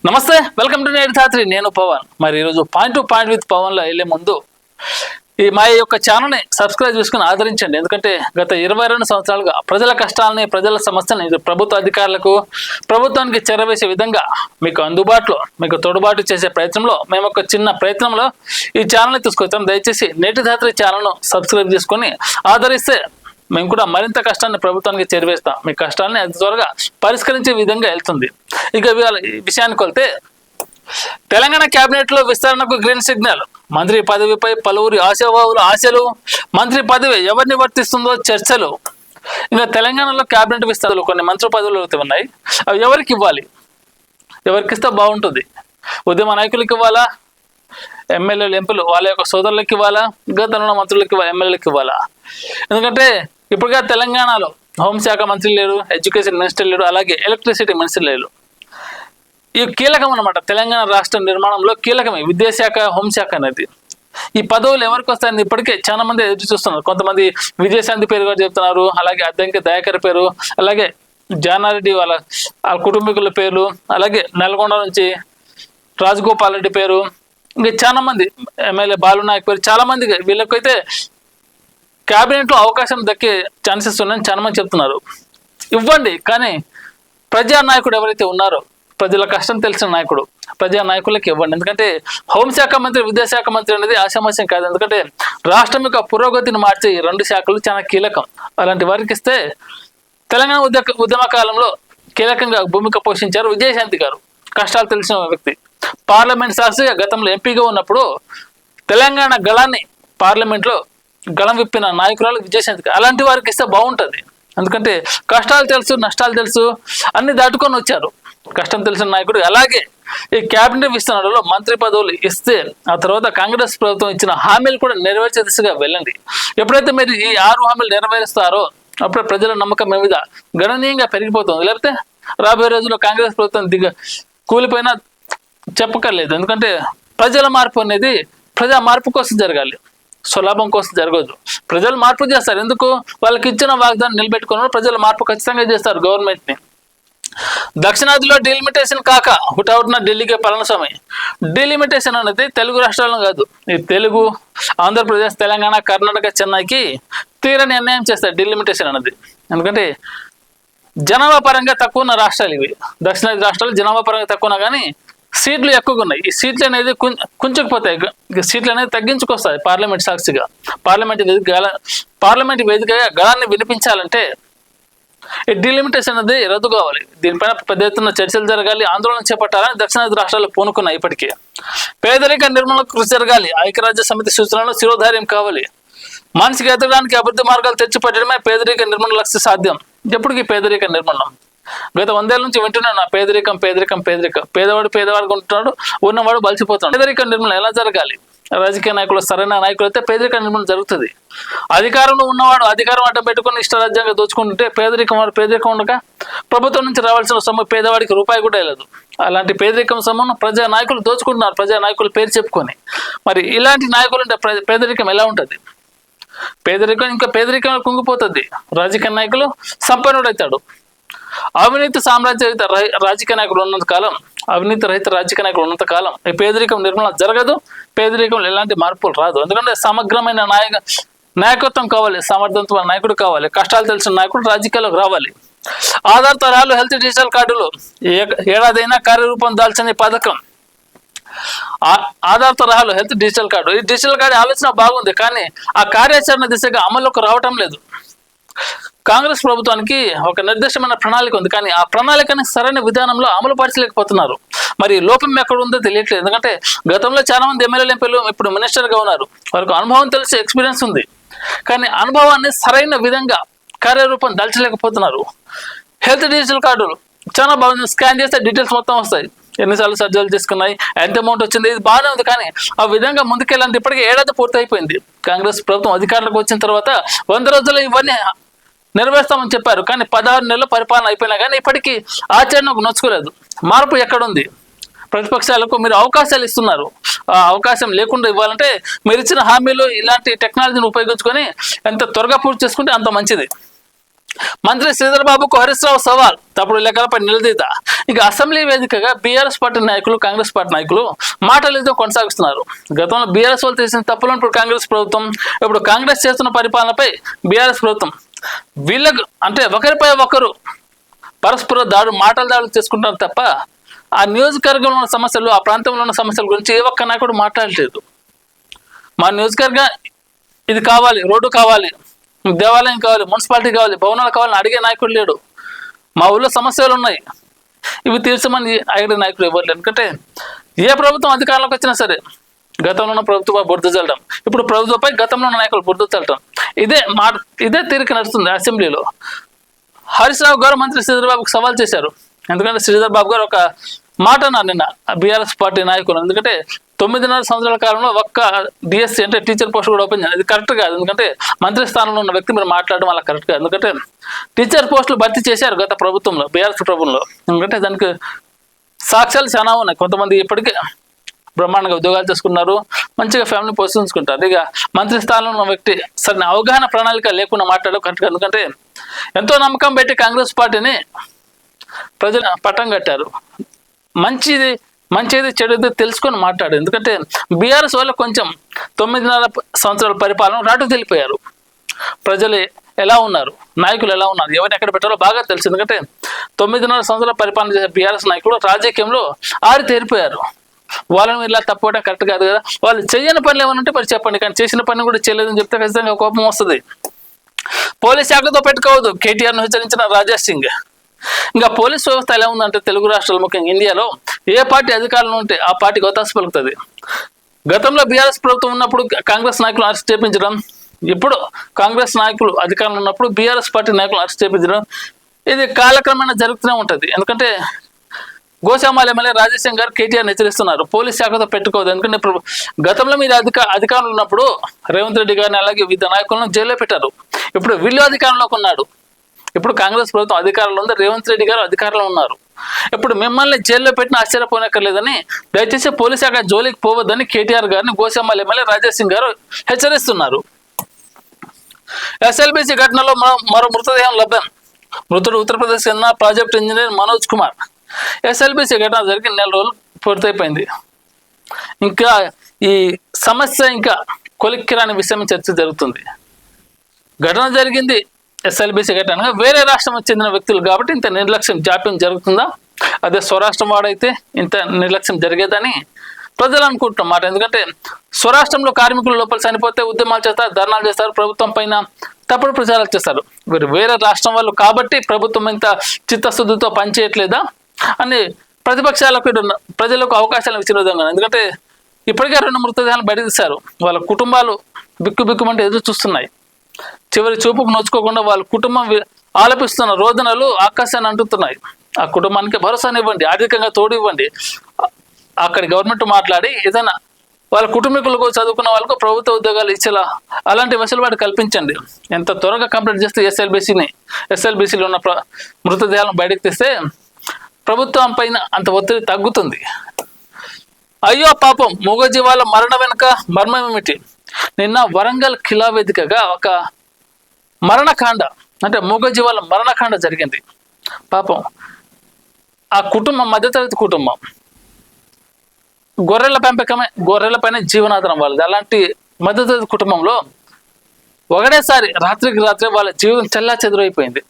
నమస్తే, welcome to నేటి ధాత్రి. నేను పవన్. మరి ఈరోజు పాయింట్ టు పాయింట్ విత్ పవన్లో వెళ్ళే ముందు మా యొక్క ఛానల్ని సబ్స్క్రైబ్ చేసుకుని ఆదరించండి. ఎందుకంటే గత 22 సంవత్సరాలుగా ప్రజల కష్టాలని, ప్రజల సమస్యలని ప్రభుత్వ అధికారులకు, ప్రభుత్వానికి చేరవేసే విధంగా మీకు అందుబాటులో, మీకు తోడుబాటు చేసే ప్రయత్నంలో మేము ఒక చిన్న ప్రయత్నంలో ఈ ఛానల్ని తీసుకొచ్చాం. దయచేసి నేటి ధాత్రి ఛానల్ను సబ్స్క్రైబ్ చేసుకొని ఆదరిస్తే మేము కూడా మరింత కష్టాన్ని ప్రభుత్వానికి చేరవేస్తాం. మీ కష్టాలని అతి త్వరగా పరిష్కరించే విధంగా వెళ్తుంది. ఇక విషయానికి వెళ్తే, తెలంగాణ కేబినెట్ లో విస్తరణకు గ్రీన్ సిగ్నల్. మంత్రి పదవిపై పలువురి ఆశావాహుల ఆశలు, మంత్రి పదవి ఎవరిని వర్తిస్తుందో చర్చలు. ఇంకా తెలంగాణలో కేబినెట్ విస్తరణలు కొన్ని మంత్రి పదవులు ఉన్నాయి. అవి ఎవరికి ఇవ్వాలి, ఎవరికి ఇస్తే బాగుంటుంది? ఉద్యమ నాయకులకి ఇవ్వాలా, ఎమ్మెల్యేలు ఎంపీలు వాళ్ళ యొక్క సోదరులకి ఇవ్వాలా, గతంలో మంత్రులకి ఇవ్వాలి, ఎమ్మెల్యేలకు ఇవ్వాలా? ఎందుకంటే ఇప్పుడుగా తెలంగాణలో హోంశాఖ మంత్రి లేరు, ఎడ్యుకేషన్ మినిస్టర్ లేరు, అలాగే ఎలక్ట్రిసిటీ మినిస్టర్ లేరు. ఈ కీలకం అనమాట. తెలంగాణ రాష్ట్ర నిర్మాణంలో కీలకమే విద్యాశాఖ, హోంశాఖ అనేది. ఈ పదవులు ఎవరికి వస్తాయని ఇప్పటికే చాలా మంది ఎదురు చూస్తున్నారు. కొంతమంది విజయశాంతి పేరు కూడా చెప్తున్నారు, అలాగే అద్దంకి దయాకర్ పేరు, అలాగే జానారెడ్డి వాళ్ళ కుటుంబీకుల పేర్లు, అలాగే నల్గొండ నుంచి రాజగోపాల్ రెడ్డి పేరు, ఇంకా చాలా మంది ఎమ్మెల్యే బాలునాయక్ పేరు, చాలా మంది వీళ్ళకైతే క్యాబినెట్ లో అవకాశం దక్కే ఛాన్సెస్ ఉన్నాయని చాలా మంది చెప్తున్నారు. ఇవ్వండి, కానీ ప్రజానాయకుడు ఎవరైతే ఉన్నారో, ప్రజల కష్టం తెలిసిన నాయకుడు, ప్రజానాయకులకి ఇవ్వండి. ఎందుకంటే హోంశాఖ మంత్రి, విద్యాశాఖ మంత్రి అనేది ఆశామాస్యం కాదు. ఎందుకంటే రాష్ట్రం యొక్క పురోగతిని మార్చే ఈ 2 శాఖలు చాలా కీలకం. అలాంటి వారికి ఇస్తే తెలంగాణ ఉద్యమ కాలంలో కీలకంగా భూమిక పోషించారు విజయశాంతి గారు. కష్టాలు తెలిసిన వ్యక్తి. పార్లమెంట్ సాక్షిగా గతంలో ఎంపీగా ఉన్నప్పుడు తెలంగాణ గళాన్ని పార్లమెంట్లో గళం విప్పిన నాయకురాలు విజయశాంతి. అలాంటి వారికి ఇస్తే బాగుంటుంది. ఎందుకంటే కష్టాలు తెలుసు, నష్టాలు తెలుసు, అన్ని దాటుకొని వచ్చారు. కష్టం తెలిసిన నాయకుడు. అలాగే ఈ క్యాబినెట్ విస్తరణలో మంత్రి పదవులు ఇస్తే ఆ తర్వాత కాంగ్రెస్ ప్రభుత్వం ఇచ్చిన హామీలు కూడా నెరవేర్చే దిశగా వెళ్ళండి. ఎప్పుడైతే మీరు ఈ 6 హామీలు నెరవేరుస్తారో అప్పుడే ప్రజల నమ్మకం మీ మీద గణనీయంగా పెరిగిపోతుంది. లేకపోతే రాబోయే రోజుల్లో కాంగ్రెస్ ప్రభుత్వం కూలిపోయినా చెప్పక్కర్లేదు. ఎందుకంటే ప్రజల మార్పు అనేది ప్రజా మార్పు కోసం జరగాలి, స్వలాభం కోసం జరగదు. ప్రజలు మార్పు చేస్తారు. ఎందుకు? వాళ్ళకి ఇచ్చిన వాగ్దానం నిలబెట్టుకున్న ప్రజల మార్పు ఖచ్చితంగా చేస్తారు గవర్నమెంట్ని. దక్షిణాదిలో డీలిమిటేషన్ కాక హుటాహుటిన ఢిల్లీకి పళనిస్వామి. డీలిమిటేషన్ అనేది తెలుగు రాష్ట్రాలను కాదు, ఈ తెలుగు, ఆంధ్రప్రదేశ్, తెలంగాణ, కర్ణాటక, చెన్నైకి తీరని అన్యాయం చేస్తారు డీలిమిటేషన్ అనేది. ఎందుకంటే జనాభా పరంగా తక్కువ ఉన్న రాష్ట్రాలు ఇవి. దక్షిణాది రాష్ట్రాలు జనాభా పరంగా తక్కువ ఉన్నా కానీ సీట్లు ఎక్కువగా ఉన్నాయి. ఈ సీట్లు అనేది కుంచుకుపోతాయి, సీట్లు అనేది తగ్గించుకొస్తాయి. పార్లమెంట్ సాక్షిగా పార్లమెంట్ వేదికగా గళాన్ని వినిపించాలంటే ఈ డీలిమిటేషన్ అనేది రద్దు కావాలి. దీనిపైన పెద్ద ఎత్తున చర్చలు జరగాలి, ఆందోళన చేపట్టాలని దక్షిణాది రాష్ట్రాలు పూనుకున్నాయి. ఇప్పటికే పేదరిక నిర్మూలన కృషి జరగాలి. ఐక్యరాజ్య సమితి సూచనలను శిరోధార్యం కావాలి. మనిషికి ఎదగడానికి అభివృద్ధి మార్గాలు తెచ్చిపెట్టడమే పేదరిక నిర్మూలన లక్ష్య సాధ్యం. ఎప్పటికీ పేదరిక నిర్మూలన. గత 100 ఏళ్ళ నుంచి వింటున్నాను, పేదరికం పేదరికం పేదరికం. పేదవాడు ఉంటున్నాడు, ఉన్నవాడు బలిసిపోతున్నాడు. పేదరిక నిర్మూలన ఎలా జరగాలి? రాజకీయ నాయకులు, సరైన నాయకులు అయితే పేదరిక నిర్మూలన జరుగుతుంది. అధికారంలో ఉన్నవాడు అధికారం అడ్డం పెట్టుకుని ఇష్టరాజ్యంగా దోచుకుంటుంటే పేదరికం ఉండగా ప్రభుత్వం నుంచి రావాల్సిన సొమ్ము పేదవాడికి రూపాయి కూడా లేదు. అలాంటి పేదరికం సొమ్మును ప్రజా నాయకులు దోచుకుంటున్నారు, ప్రజా నాయకులు పేరు చెప్పుకొని. మరి ఇలాంటి నాయకులు ఉంటే పేదరికం ఎలా ఉంటుంది? పేదరికం కుంగిపోతుంది. రాజకీయ నాయకులు సంపన్నుడవుతాడు. అవినీతి సామ్రాజ్య రాజకీయ నాయకులు ఉన్నంత కాలం, అవినీతి రహిత రాజకీయ నాయకులు ఉన్నంత కాలం ఈ పేదరికం నిర్మూలన జరగదు. పేదరికంలో ఎలాంటి మార్పులు రాదు. ఎందుకంటే సమగ్రమైన నాయకత్వం కావాలి, సమర్థవంతమైన నాయకుడు కావాలి, కష్టాలు తెలిసిన నాయకుడు రాజకీయాల్లోకి రావాలి. ఆధార్ తరాలు హెల్త్ డిజిటల్ కార్డులు ఏడాదైనా కార్యరూపం దాల్చని పథకం. ఆధార్ తరహాలో హెల్త్ డిజిటల్ కార్డు. ఈ డిజిటల్ కార్డు ఆలోచన బాగుంది, కానీ ఆ కార్యాచరణ దిశగా అమల్లోకి రావటం లేదు. కాంగ్రెస్ ప్రభుత్వానికి ఒక నిర్దిష్టమైన ప్రణాళిక ఉంది, కానీ ఆ ప్రణాళికని సరైన విధానంలో అమలు పరచలేకపోతున్నారు. మరి లోపం ఎక్కడ ఉందో తెలియట్లేదు. ఎందుకంటే గతంలో చాలా మంది ఎమ్మెల్యేలు, ఎంపీలు ఇప్పుడు మినిస్టర్గా ఉన్నారు. వారికి అనుభవం తెలిసి ఎక్స్పీరియన్స్ ఉంది, కానీ అనుభవాన్ని సరైన విధంగా కార్యరూపం దాల్చలేకపోతున్నారు. హెల్త్ డిజిటల్ కార్డులు చాలా బాగుంది. స్కాన్ చేస్తే డీటెయిల్స్ మొత్తం వస్తాయి. ఎన్నిసార్లు సర్జరీలు తీసుకున్నాయి, ఎంత అమౌంట్ వచ్చింది, ఇది బాగానే ఉంది. కానీ ఆ విధంగా ముందుకెళ్ళాలంటే ఇప్పటికీ ఏడాది పూర్తి అయిపోయింది. కాంగ్రెస్ ప్రభుత్వం అధికారంలోకి వచ్చిన తర్వాత 100 రోజుల్లో ఇవన్నీ నెరవేర్స్తామని చెప్పారు, కానీ 16 నెలల పరిపాలన అయిపోయినా కానీ ఇప్పటికీ ఆచరణకు నొచ్చుకోలేదు. మార్పు ఎక్కడుంది? ప్రతిపక్షాలకు మీరు అవకాశాలు ఇస్తున్నారు. ఆ అవకాశం లేకుండా ఇవ్వాలంటే మీరు ఇచ్చిన హామీలు, ఇలాంటి టెక్నాలజీని ఉపయోగించుకొని ఎంత త్వరగా పూర్తి చేసుకుంటే అంత మంచిది. మంత్రి శ్రీధర్ బాబుకు హరీష్ రావు సవాల్, తప్పుడు లెక్కలపై నిలదీత. ఇక అసెంబ్లీ వేదికగా బీఆర్ఎస్ పార్టీ నాయకులు, కాంగ్రెస్ పార్టీ నాయకులు మాటలు కొనసాగిస్తున్నారు. గతంలో బీఆర్ఎస్ వాళ్ళు చేసిన తప్పులను ఇప్పుడు కాంగ్రెస్ ప్రభుత్వం, ఇప్పుడు కాంగ్రెస్ చేస్తున్న పరిపాలనపై బీఆర్ఎస్ ప్రభుత్వం వీళ్ళకు అంటే ఒకరిపై ఒకరు పరస్పర దాడులు చేసుకుంటారు తప్ప ఆ నియోజకవర్గంలో ఉన్న సమస్యలు, ఆ ప్రాంతంలో ఉన్న సమస్యల గురించి ఏ ఒక్క నాయకుడు మాట్లాడలేదు. మా నియోజకవర్గం ఇది కావాలి, రోడ్డు కావాలి, దేవాలయం కావాలి, మున్సిపాలిటీ కావాలి, భవనాలు కావాలని అడిగే నాయకుడు లేడు. మా ఊళ్ళో సమస్యలు ఉన్నాయి, ఇవి తీర్చమని అడిగే నాయకుడు ఎవరు లేరు. ఎందుకంటే ఏ ప్రభుత్వం అధికారంలోకి వచ్చినా సరే గతంలో ఉన్న ప్రభుత్వం బురద చల్లడం, ఇప్పుడు ప్రభుత్వంపై గతంలో ఉన్న నాయకులు బురద చల్లడం, ఇదే తీరిక నడుస్తుంది అసెంబ్లీలో. హరీష్ రావు గారు మంత్రి శ్రీధర్ బాబుకు సవాల్ చేశారు. ఎందుకంటే శ్రీధర్ బాబు గారు ఒక మాట అన్నారు నిన్న బీఆర్ఎస్ పార్టీ నాయకులు. ఎందుకంటే 9.5 సంవత్సరాల కాలంలో ఒక్క డిఎస్సీ అంటే టీచర్ పోస్ట్ కూడా ఓపెన్ చేయాలి, అది కరెక్ట్ కాదు. ఎందుకంటే మంత్రి స్థానంలో ఉన్న వ్యక్తి మీరు మాట్లాడడం అలా కరెక్ట్ కాదు. ఎందుకంటే టీచర్ పోస్టులు భర్తీ చేశారు గత ప్రభుత్వంలో, బీఆర్ఎస్ ప్రభుత్వంలో. ఎందుకంటే దానికి సాక్ష్యాలు చాలా ఉన్నాయి. కొంతమంది ఇప్పటికే బ్రహ్మాండంగా ఉద్యోగాలు చేసుకున్నారు, మంచిగా ఫ్యామిలీ పోషించుకుంటారు. ఇక మంత్రి స్థానంలో ఉన్న వ్యక్తి సరైన అవగాహన ప్రణాళిక లేకుండా మాట్లాడడం కరెక్ట్. ఎందుకంటే ఎంతో నమ్మకం పెట్టి కాంగ్రెస్ పార్టీని ప్రజలు పట్టం కట్టారు. మంచిది చెడుది తెలుసుకొని మాట్లాడు. ఎందుకంటే బీఆర్ఎస్ వాళ్ళు కొంచెం 9.5 సంవత్సరాల పరిపాలన రాటు తెలిపోయారు. ప్రజలు ఎలా ఉన్నారు, నాయకులు ఎలా ఉన్నారు, ఎవరిని ఎక్కడ పెట్టాలో బాగా తెలుసు. ఎందుకంటే 9.5 సంవత్సరాల పరిపాలన చేసే బీఆర్ఎస్ నాయకులు రాజకీయంలో ఆరితేరిపోయారు. వాళ్ళని ఇలా తప్పడం కరెక్ట్ కాదు కదా. వాళ్ళు చేయని పనులు ఏమైనా ఉంటే మరి చెప్పండి, కానీ చేసిన పని కూడా చేయలేదని చెప్తే ఖచ్చితంగా కోపం వస్తుంది. పోలీస్ శాఖతో పెట్టుకోవద్దు, కేటీఆర్ను హెచ్చరించిన రాజేష్ సింగ్. ఇంకా పోలీస్ వ్యవస్థ ఎలా ఉందంటే తెలుగు రాష్ట్రాలు ముఖ్యంగా ఇండియాలో ఏ పార్టీ అధికారంలో ఉంటే ఆ పార్టీకి అవకాశం పలుకుతుంది. గతంలో బీఆర్ఎస్ ప్రభుత్వం ఉన్నప్పుడు కాంగ్రెస్ నాయకులు అరెస్ట్ చేయించడం, ఇప్పుడు కాంగ్రెస్ నాయకులు అధికారంలో ఉన్నప్పుడు బీఆర్ఎస్ పార్టీ నాయకులు అరెస్ట్ చేయించడం, ఇది కాలక్రమేణా జరుగుతూనే ఉంటుంది. ఎందుకంటే గోశామాల ఎమ్మెల్యే రాజేష్ సింగ్ గారు కేటీఆర్ హెచ్చరిస్తున్నారు, పోలీస్ శాఖతో పెట్టుకోవద్దు. ఎందుకంటే ఇప్పుడు గతంలో మీరు అధికారంలో ఉన్నప్పుడు రేవంత్ రెడ్డి గారిని అలాగే వివిధ నాయకులను జైల్లో పెట్టారు. ఇప్పుడు వీళ్ళు అధికారంలోకి ఉన్నాడు. ఇప్పుడు కాంగ్రెస్ ప్రభుత్వం అధికారంలో ఉంది, రేవంత్ రెడ్డి గారు అధికారంలో ఉన్నారు. ఇప్పుడు మిమ్మల్ని జైల్లో పెట్టిన ఆశ్చర్యపోనక్కర్లేదని, దయచేసి పోలీస్ శాఖ జోలికి పోవద్దని కేటీఆర్ గారిని గోశామాల ఎమ్మెల్యే రాజేష్ సింగ్ గారు హెచ్చరిస్తున్నారు. ఎస్ఎల్బీసీ ఘటనలో మరో మృతదేహం లభ్యం. మృతుడు ఉత్తరప్రదేశ్ చెందిన project engineer Manoj Kumar. SLBC ఘటన జరిగి 4 రోజులు పూర్తయిపోయింది. ఇంకా ఈ సమస్య ఇంకా కొలిక్కిరాని విషయం చర్చ జరుగుతుంది. ఘటన జరిగింది ఎస్ఎల్బీసీ ఘటన వేరే రాష్ట్రం చెందిన వ్యక్తులు కాబట్టి ఇంత నిర్లక్ష్యం జాప్యం జరుగుతుందా, అదే స్వరాష్ట్రం వాడైతే ఇంత నిర్లక్ష్యం జరిగేదని ప్రజలు అనుకుంటున్నమాట. ఎందుకంటే స్వరాష్ట్రంలో కార్మికులు లోపల చనిపోతే ఉద్యమాలు చేస్తారు, ధర్నాలు చేస్తారు, ప్రభుత్వం పైన తప్పుడు ప్రచారాలు చేస్తారు. వేరే రాష్ట్రం వాళ్ళు కాబట్టి ప్రభుత్వం ఇంత చిత్తశుద్ధితో పనిచేయట్లేదా అని ప్రతిపక్షాలకు ప్రజలకు అవకాశాలు ఇచ్చిన విధంగా. ఎందుకంటే ఇప్పటికే 2 మృతదేహాలు బయట తీశారు. వాళ్ళ కుటుంబాలు బిక్కుమంటే ఎదురు చూస్తున్నాయి. చివరి చూపుకు నోచుకోకుండా వాళ్ళ కుటుంబం ఆలపిస్తున్న రోదనలు ఆకాశాన్ని అంటుతున్నాయి. ఆ కుటుంబానికి భరోసానివ్వండి, ఆర్థికంగా తోడు ఇవ్వండి. అక్కడి గవర్నమెంట్ మాట్లాడి ఏదైనా వాళ్ళ కుటుంబీకులకు, చదువుకున్న వాళ్ళకు ప్రభుత్వ ఉద్యోగాలు ఇచ్చేలా అలాంటి వెసులుబాటు కల్పించండి. ఎంత త్వరగా కంప్లీట్ చేస్తే ఎస్ఎల్బీసీలో ఉన్న మృతదేహాలను బయటకు తీస్తే ప్రభుత్వం పైన అంత ఒత్తిడి తగ్గుతుంది. అయ్యో పాపం, మూగజీవాల మరణ వెనుక మర్మం ఏమిటి? నిన్న వరంగల్ ఖిలా వేదికగా ఒక మరణకాండ, అంటే మూగజీవాల మరణకాండ జరిగింది. పాపం ఆ కుటుంబం మధ్యతరగతి కుటుంబం, గొర్రెల పైన జీవనాధారం వాళ్ళది. అలాంటి మధ్యతరగతి కుటుంబంలో ఒకటేసారి రాత్రికి రాత్రి వాళ్ళ జీవితం చెల్లా చెదురైపోయింది.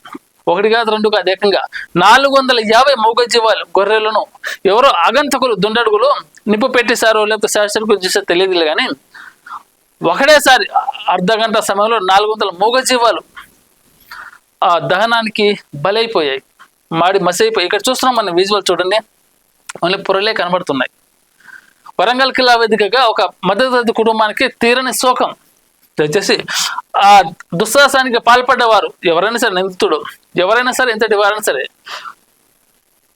1 కాదు 2 కాదు, ఏకంగా 450 మూగజీవాలు గొర్రెలను ఎవరో ఆగంతకులు దుండడుగులు నిప్పు పెట్టేశారో లేకపోతే శాస్త్రకులు చూసే తెలియదు కానీ ఒకటేసారి అర్ధగంట సమయంలో 400 మూగజీవాలు ఆ దహనానికి బలైపోయాయి, మాడి మసైపోయి. ఇక్కడ చూస్తున్నాం మనం విజువల్ చూడండి, ఓన్లీ పొరలే కనబడుతున్నాయి. వరంగల్ ఖిలా వేదికగా ఒక మధ్యతరగతి కుటుంబానికి తీరని శోకం. దయచేసి ఆ దుస్సాహసానికి పాల్పడ్డవారు ఎవరైనా సరే, నిందితుడు ఎవరైనా సరే, ఎంతటి వారైనా సరే,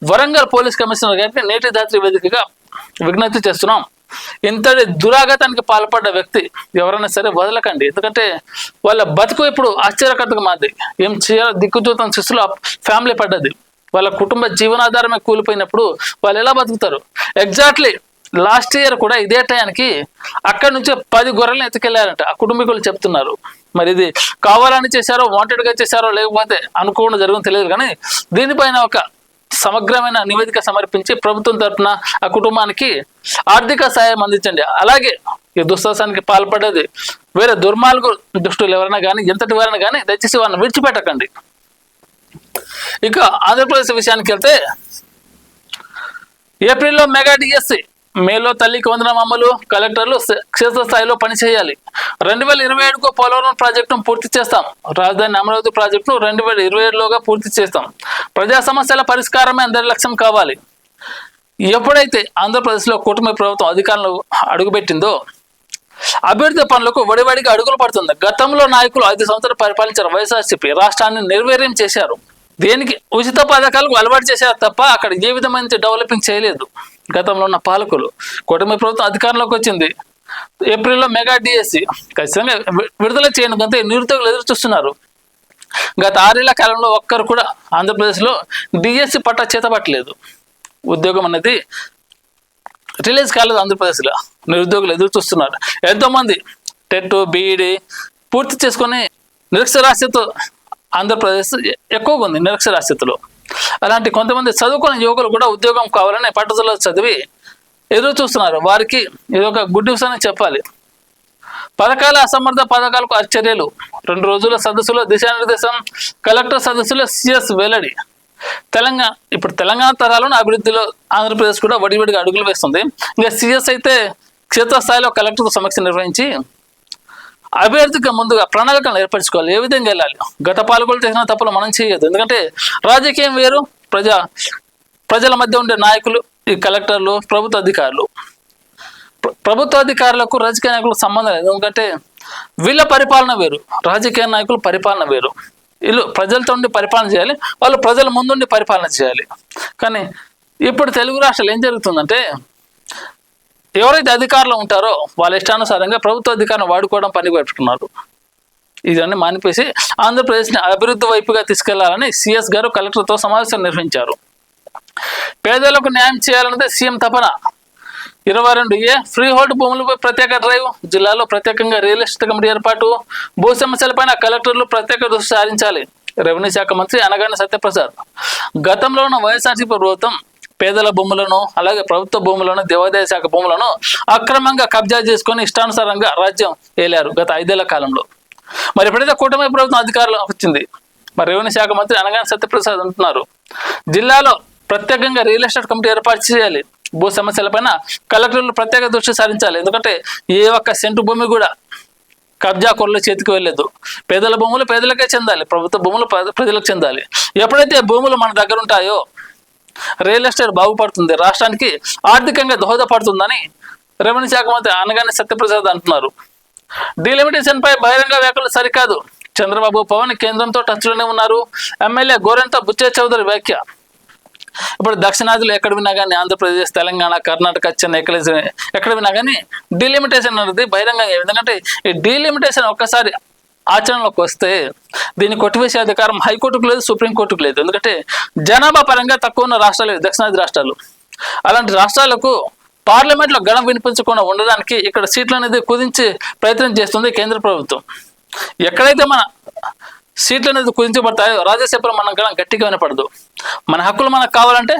వరంగల్ పోలీస్ కమిషనర్ గారికి నేటి రాత్రి వేదికగా విజ్ఞప్తి చేస్తున్నాం. ఇంతటి దురాఘాతానికి పాల్పడ్డ వ్యక్తి ఎవరైనా సరే వదలకండి. ఎందుకంటే వాళ్ళ బతుకు ఇప్పుడు ఆశ్చర్యకరంగా మాది. ఏం చేయాలో దిక్కుచూతం శిశులో ఫ్యామిలీ పడ్డది. వాళ్ళ కుటుంబ జీవనాధారమే కూలిపోయినప్పుడు వాళ్ళు ఎలా బతుకుతారు? ఎగ్జాక్ట్లీ లాస్ట్ ఇయర్ కూడా ఇదే టైంకి అక్కడి నుంచి 10 గొర్రెలను ఎత్తుకెళ్లారంట ఆ కుటుంబీకులు చెప్తున్నారు. మరి ఇది కావాలని చేశారో, వాంటెడ్గా చేశారో, లేకపోతే అనుకోకుండా జరుగుతుందో తెలియదు, కానీ దీనిపైన ఒక సమగ్రమైన నివేదిక సమర్పించి ప్రభుత్వం తరఫున ఆ కుటుంబానికి ఆర్థిక సహాయం అందించండి. అలాగే ఈ దుస్సాహసానికి పాల్పడేది వేరే దుర్మార్గు దుష్టులు ఎవరైనా కానీ, ఎంతటి వారైనా కానీ దయచేసి వారిని విడిచిపెట్టకండి. ఇక ఆంధ్రప్రదేశ్ విషయానికి వెళ్తే ఏప్రిల్లో మెగా డిఎస్సి, మేలో తల్లికి వందనం అమలు, కలెక్టర్లు క్షేత్రస్థాయిలో పనిచేయాలి. 2027కు పోలవరం ప్రాజెక్టును పూర్తి చేస్తాం. రాజధాని అమరావతి ప్రాజెక్టును 2027లోగా పూర్తి చేస్తాం. ప్రజా సమస్యల పరిష్కారమే అందరి లక్ష్యం కావాలి. ఎప్పుడైతే ఆంధ్రప్రదేశ్లో కూటమి ప్రభుత్వం అధికారంలో అడుగుపెట్టిందో అభివృద్ధి పనులకు వడివడిగా అడుగులు పడుతుంది. గతంలో నాయకులు 5 సంవత్సరాలు పరిపాలించారు వైఎస్ఆర్సీపీ, రాష్ట్రాన్ని నిర్వీర్యం చేశారు. దేనికి ఉచిత పథకాలకు అలవాటు చేశారు తప్ప అక్కడ ఏ విధమైన డెవలపింగ్ చేయలేదు గతంలో ఉన్న పాలకులు. కూటమి ప్రభుత్వం అధికారంలోకి వచ్చింది. ఏప్రిల్లో మెగా డిఎస్సి ఖచ్చితంగా విడుదల చేయడానికంటే నిరుద్యోగులు ఎదురు చూస్తున్నారు. గత 6 ఏళ్ల కాలంలో ఒక్కరు కూడా ఆంధ్రప్రదేశ్లో డిఎస్సి పట్టా చేతపట్టలేదు. ఉద్యోగం అనేది రిలీజ్ కాలేదు. ఆంధ్రప్రదేశ్లో నిరుద్యోగులు ఎదురు చూస్తున్నారు. ఎంతోమంది టెట్, బీఈడి పూర్తి చేసుకొని నిరక్షరాస్యతతో ఆంధ్రప్రదేశ్ ఎక్కువగా ఉంది. నిరక్షరాస్యతలో అలాంటి కొంతమంది చదువుకున్న యువకులు కూడా ఉద్యోగం కావాలని పట్టుదల చదివి ఎదురు చూస్తున్నారు. వారికి ఇది ఒక గుడ్ న్యూస్ అని చెప్పాలి. పథకాల అసమర్థ పథకాలకు చర్యలు, 2 రోజుల సదస్సులో దిశానిర్దేశం, కలెక్టర్ సదస్సులో సిఎస్ వెల్లడి. తెలంగాణ తరాలను అభివృద్ధిలో ఆంధ్రప్రదేశ్ కూడా వడివడిగా అడుగులు వేస్తుంది. ఇంకా సిఎస్ అయితే క్షేత్రస్థాయిలో కలెక్టర్తో సమీక్ష నిర్వహించి అభ్యర్థికి ముందుగా ప్రణాళికలను ఏర్పరచుకోవాలి. ఏ విధంగా వెళ్ళాలి? గత పాలకులు చేసిన తప్పులు మనం చేయొద్దు. ఎందుకంటే రాజకీయం వేరు, ప్రజల మధ్య ఉండే నాయకులు, ఈ కలెక్టర్లు, ప్రభుత్వ అధికారులకు రాజకీయ నాయకులకు సంబంధం లేదు. ఎందుకంటే వీళ్ళ పరిపాలన వేరు, రాజకీయ నాయకుల పరిపాలన వేరు. వీళ్ళు ప్రజలతో ఉండి పరిపాలన చేయాలి, వాళ్ళు ప్రజల ముందుండి పరిపాలన చేయాలి. కానీ ఇప్పుడు తెలుగు రాష్ట్రాలు ఏం జరుగుతుందంటే ఎవరైతే అధికారులు ఉంటారో వాళ్ళ ఇష్టానుసారంగా ప్రభుత్వ అధికారం వాడుకోవడం పని పెట్టుకున్నారు. ఇదన్నీ మానిపేసి ఆంధ్రప్రదేశ్ని అభివృద్ధి వైపుగా తీసుకెళ్లాలని సిఎస్ గారు కలెక్టర్తో సమావేశం నిర్వహించారు. పేదలకు న్యాయం చేయాలన్నదే సీఎం తపన. 22A ఫ్రీ హోల్డ్ భూములపై ప్రత్యేక డ్రైవ్, జిల్లాలో ప్రత్యేకంగా రియల్ ఎస్టేట్ కమిటీ ఏర్పాటు, భూ సమస్యలపైన కలెక్టర్లు ప్రత్యేక దృష్టి సారించాలి. రెవెన్యూ శాఖ మంత్రి అనగాని సత్యప్రసాద్. గతంలో ఉన్న వైఎస్ఆర్సీపీ ప్రభుత్వం పేదల భూములను, అలాగే ప్రభుత్వ భూములను, దేవాదాయ శాఖ భూములను అక్రమంగా కబ్జా చేసుకొని ఇష్టానుసారంగా రాజ్యం ఏలారు గత 5 ఏళ్ల కాలంలో. మరి ఎప్పుడైతే కూటమి ప్రభుత్వం అధికారంలో వచ్చింది, మరి రెవెన్యూ శాఖ మంత్రి అనగాని సత్యప్రసాద్ అంటున్నారు జిల్లాలో ప్రత్యేకంగా రియల్ ఎస్టేట్ కమిటీ ఏర్పాటు చేయాలి. భూ సమస్యలపైన కలెక్టర్లు ప్రత్యేక దృష్టి సారించాలి. ఎందుకంటే ఏ ఒక్క సెంటు భూమి కూడా కబ్జా కొరల చేతికి వెళ్ళలేదు. పేదల భూములు పేదలకే చెందాలి, ప్రభుత్వ భూములు ప్రజలకు చెందాలి. ఎప్పుడైతే భూములు మన దగ్గర ఉంటాయో రియల్ ఎస్టేట్ బాగుపడుతుంది, రాష్ట్రానికి ఆర్థికంగా దోహదపడుతుందని రెవెన్యూ శాఖ మంత్రి అనగాని సత్యప్రసాద్ అంటున్నారు. డీలిమిటేషన్ పై బహిరంగ వ్యాఖ్యలు సరికాదు. చంద్రబాబు, పవన్ కేంద్రంతో టచ్లోనే ఉన్నారు. ఎమ్మెల్యే గోరంత బుచ్చే చౌదరి వ్యాఖ్య. ఇప్పుడు దక్షిణాదిలో ఎక్కడ విన్నా కానీ, ఆంధ్రప్రదేశ్, తెలంగాణ, కర్ణాటక, చెన్నై ఎక్కడ విన్నా కానీ డీలిమిటేషన్ అనేది బహిరంగంగా. ఎందుకంటే ఈ డీలిమిటేషన్ ఒక్కసారి ఆచరణలోకి వస్తే దీన్ని కొట్టివేసే అధికారం హైకోర్టుకు లేదు, సుప్రీంకోర్టుకు లేదు. ఎందుకంటే జనాభా పరంగా తక్కువ ఉన్న రాష్ట్రాలు దక్షిణాది రాష్ట్రాలు. అలాంటి రాష్ట్రాలకు పార్లమెంట్లో గణం వినిపించకుండా ఉండడానికి ఇక్కడ సీట్లు అనేది కుదించి ప్రయత్నం చేస్తుంది కేంద్ర ప్రభుత్వం. ఎక్కడైతే మన సీట్లు అనేది కుదించబడతాయో రాజ్యసభలో మనం గణం గట్టిగా వినపడదు. మన హక్కులు మనకు కావాలంటే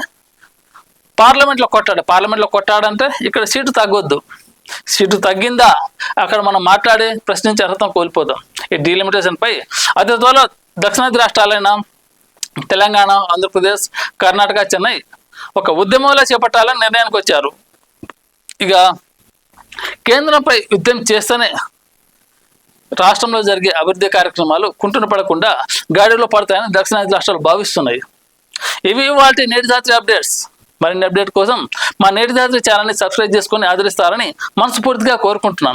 పార్లమెంట్లో కొట్టాడంటే ఇక్కడ సీటు తగ్గొద్దు. సీటు తగ్గిందా అక్కడ మనం మాట్లాడి ప్రశ్నించే అర్హత కోల్పోదాం. ఈ డీలిమిటేషన్ పై అతి త్వరలో దక్షిణాది రాష్ట్రాలైన తెలంగాణ, ఆంధ్రప్రదేశ్, కర్ణాటక, చెన్నై ఒక ఉద్యమంలో చేపట్టాలని నిర్ణయానికి వచ్చారు. ఇక కేంద్రంపై యుద్ధం చేస్తేనే రాష్ట్రంలో జరిగే అభివృద్ధి కార్యక్రమాలు కుంటున పడకుండా గాడిలో పడతాయని దక్షిణాది రాష్ట్రాలు భావిస్తున్నాయి. ఇవి వాటి నేటి రాత్రి అప్డేట్స్. మరిన్ని అప్డేట్ కోసం మా నేటి రాత్రి ఛానల్ని సబ్స్క్రైబ్ చేసుకొని ఆదరిస్తారని మనస్ఫూర్తిగా కోరుకుంటున్నాను.